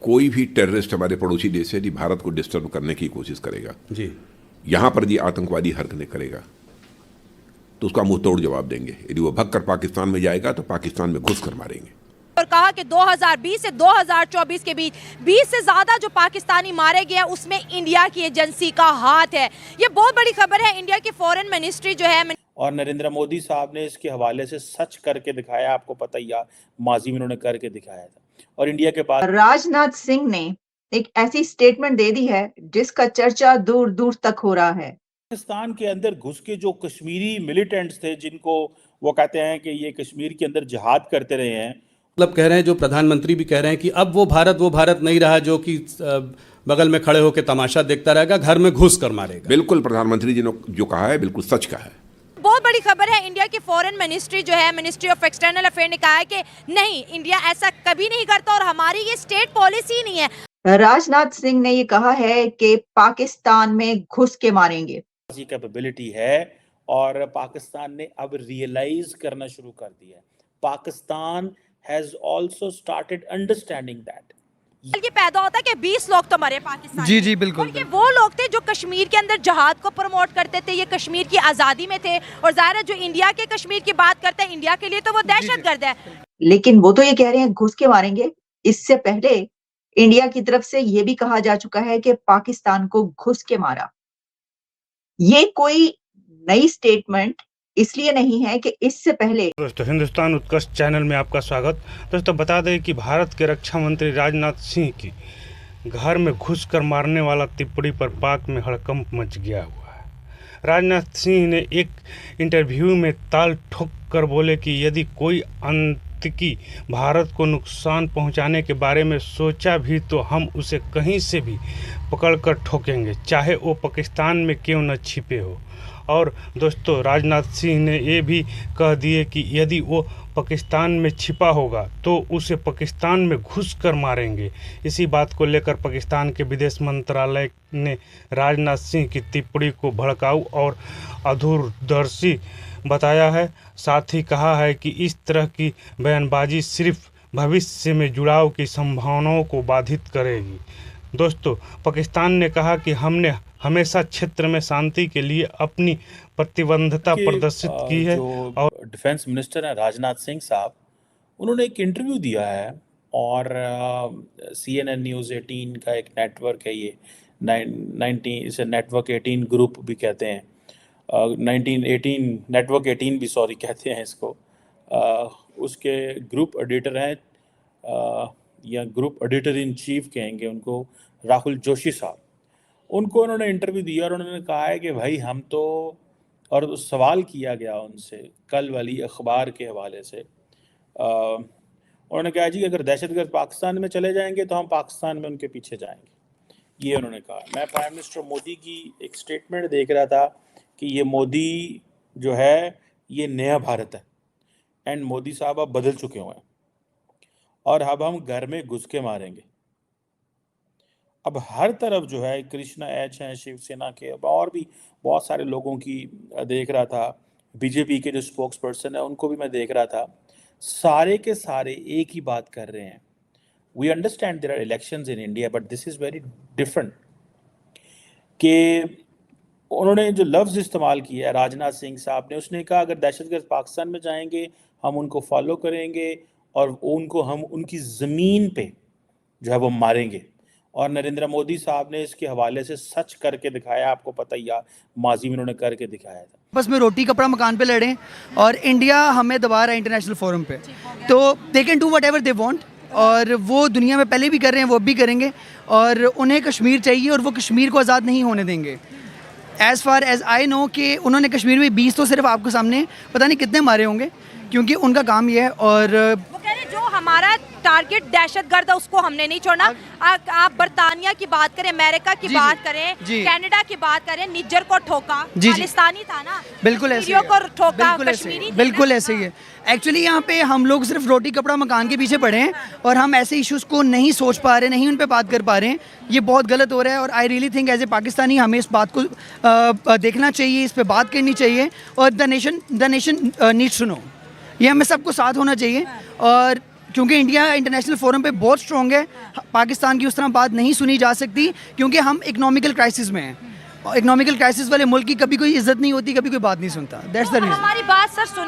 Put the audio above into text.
कोई भी टेररिस्ट हमारे पड़ोसी देश से यदि भारत को डिस्टर्ब करने की कोशिश करेगा जी, यहां पर यदि आतंकवादी हरकतें करेगा तो उसका मुंह तोड़ जवाब देंगे। यदि वो भगकर पाकिस्तान में जाएगा तो पाकिस्तान में घुस कर मारेंगे। और कहा कि 2020 से 2024 के बीच 20 से ज्यादा जो पाकिस्तानी मारे गए उसमें इंडिया की एजेंसी का हाथ है। ये बहुत बड़ी खबर है। इंडिया की फॉरेन मिनिस्ट्री जो है और नरेंद्र मोदी साहब ने इसके हवाले से सच करके दिखाया। आपको पता ही है, माजी में उन्होंने करके दिखाया था। और इंडिया के पास राजनाथ सिंह ने एक ऐसी स्टेटमेंट दे दी है जिसका चर्चा दूर दूर तक हो रहा है। पाकिस्तान के अंदर घुस के जो कश्मीरी मिलिटेंट्स थे, जिनको वो कहते हैं कि ये कश्मीर के अंदर जिहाद करते रहे हैं, मतलब कह रहे हैं, जो प्रधानमंत्री भी कह रहे हैं कि अब वो भारत नहीं रहा जो कि बगल में खड़े होकर तमाशा देखता रहेगा, घर में घुस कर मारेगा। बिल्कुल प्रधानमंत्री जी ने जो कहा है बिल्कुल सच कहा है। बहुत बड़ी खबर है। इंडिया की फॉरेन मिनिस्ट्री जो है, मिनिस्ट्री ऑफ एक्सटर्नल अफेयर ने कहा है कि नहीं, इंडिया ऐसा कभी नहीं करता और हमारी ये स्टेट पॉलिसी नहीं है। राजनाथ सिंह ने ये कहा है कि पाकिस्तान में घुस के मारेंगे। ऐसी कैपेबिलिटी है और पाकिस्तान ने अब रियलाइज करना शुरू कर दिया है। Pakistan has also started understanding that. ये पैदा होता है कि 20 लोग तो मरे पाकिस्तान। जी जी बिल्कुल। ये वो लोग थे जो कश्मीर के अंदर जहाद को प्रमोट करते थे, ये कश्मीर की आज़ादी में थे। और ज़ाहिर है जो इंडिया के कश्मीर की बात करते हैं, इंडिया के लिए तो वो दहशतगर्द है। लेकिन वो तो ये कह रहे हैं घुस के मारेंगे। इससे पहले इंडिया की तरफ से ये भी कहा जा चुका है कि पाकिस्तान को घुस के मारा। ये कोई नई स्टेटमेंट इसलिए नहीं है कि इससे पहले। दोस्तों, हिंदुस्तान उत्कर्ष चैनल में आपका स्वागत। दोस्तों, बता दें कि भारत के रक्षा मंत्री राजनाथ सिंह की घर में घुसकर मारने वाला टिप्पणी पर पाक में हड़कंप मच गया हुआ है। राजनाथ सिंह ने एक इंटरव्यू में ताल ठोक कर बोले कि यदि कोई आतंकी भारत को नुकसान पहुंचाने के बारे में सोचा भी तो हम उसे कहीं से भी पकड़कर ठोकेंगे, चाहे वो पाकिस्तान में क्यों न छिपे हो। और दोस्तों, राजनाथ सिंह ने ये भी कह दिए कि यदि वो पाकिस्तान में छिपा होगा तो उसे पाकिस्तान में घुस कर मारेंगे। इसी बात को लेकर पाकिस्तान के विदेश मंत्रालय ने राजनाथ सिंह की टिप्पणी को भड़काऊ और अधूरदर्शी बताया है। साथ ही कहा है कि इस तरह की बयानबाजी सिर्फ भविष्य में जुड़ाव की संभावनाओं को बाधित करेगी। दोस्तों, पाकिस्तान ने कहा कि हमने हमेशा क्षेत्र में शांति के लिए अपनी प्रतिबद्धता प्रदर्शित की है। और डिफेंस मिनिस्टर हैं राजनाथ सिंह साहब, उन्होंने एक इंटरव्यू दिया है और CNN न्यूज़ 18 का एक नेटवर्क है, ये 19 इसे नेटवर्क 18 ग्रुप भी कहते हैं, 1918 नेटवर्क 18 भी सॉरी कहते हैं इसको। उसके ग्रुप एडिटर हैं या ग्रुप एडिटर इन चीफ कहेंगे उनको, राहुल जोशी साहब। उनको उन्होंने इंटरव्यू दिया और उन्होंने कहा है कि भाई हम तो, और सवाल किया गया उनसे कल वाली अखबार के हवाले से, उन्होंने कहा जी अगर दहशतगर्द पाकिस्तान में चले जाएंगे तो हम पाकिस्तान में उनके पीछे जाएंगे, ये उन्होंने कहा। मैं प्राइम मिनिस्टर मोदी की एक स्टेटमेंट देख रहा था कि ये मोदी जो है ये नया भारत है, एंड मोदी साहब अब बदल चुके हुए हैं और अब हम घर में घुस के मारेंगे। अब हर तरफ जो है कृष्णा एच हैं शिवसेना के, अब और भी बहुत सारे लोगों की देख रहा था, बीजेपी के जो स्पोक्स पर्सन है उनको भी मैं देख रहा था, सारे के सारे एक ही बात कर रहे हैं। We understand there are elections in India but this is very different. कि उन्होंने जो लफ्ज़ इस्तेमाल किया है राजनाथ सिंह साहब ने, उसने कहा अगर दहशतगर्द पाकिस्तान में जाएंगे हम उनको फॉलो करेंगे और उनको हम उनकी ज़मीन पे जो है वो मारेंगे। और नरेंद्र मोदी साहब ने इसके हवाले से सच करके दिखाया। आपको पता ही है, माजी में उन्होंने करके दिखाया था। बस में रोटी कपड़ा मकान पे लड़ें और इंडिया हमें दबा रहा है इंटरनेशनल फोरम पे, तो they can do what ever they want. और वो दुनिया में पहले भी कर रहे हैं, वो अब भी करेंगे। और उन्हें कश्मीर चाहिए और वो कश्मीर को आज़ाद नहीं होने देंगे। As far as I know कि उन्होंने कश्मीर में 20 तो सिर्फ आपको सामने पता नहीं कितने मारे होंगे, क्योंकि उनका काम ये है। और वो कह रहे जो हमारा टारगेट दहशतगर्द है उसको हमने नहीं छोड़ना। आप बर्तानिया की बात करें, अमेरिका की बात करें, कनाडा की बात करें, निज्जर को ठोका, खालिस्तानी था ना, बिल्कुल ऐसे को ठोका, कश्मीरी बिल्कुल ऐसे ही है। एक्चुअली यहाँ पे हम लोग सिर्फ रोटी कपड़ा मकान के पीछे पड़े हैं और हम ऐसे इश्यूज़ को नहीं सोच पा रहे, नहीं उन पे बात कर पा रहे हैं। ये बहुत गलत हो रहा है और I really think as a Pakistani हमें इस बात को देखना चाहिए, इस पर बात करनी चाहिए। और the nation needs to know, ये हमें सबको साथ होना चाहिए। और क्योंकि इंडिया इंटरनेशनल फोरम पे बहुत स्ट्रॉन्ग है, पाकिस्तान की उस तरह बात नहीं सुनी जा सकती क्योंकि हम इकोनॉमिकल क्राइसिस में हैं। इकोनॉमिकल क्राइसिस वाले मुल्क की कभी कोई इज्जत नहीं होती, कभी कोई बात नहीं सुनता। That's the reason. हमारी बात सर सुने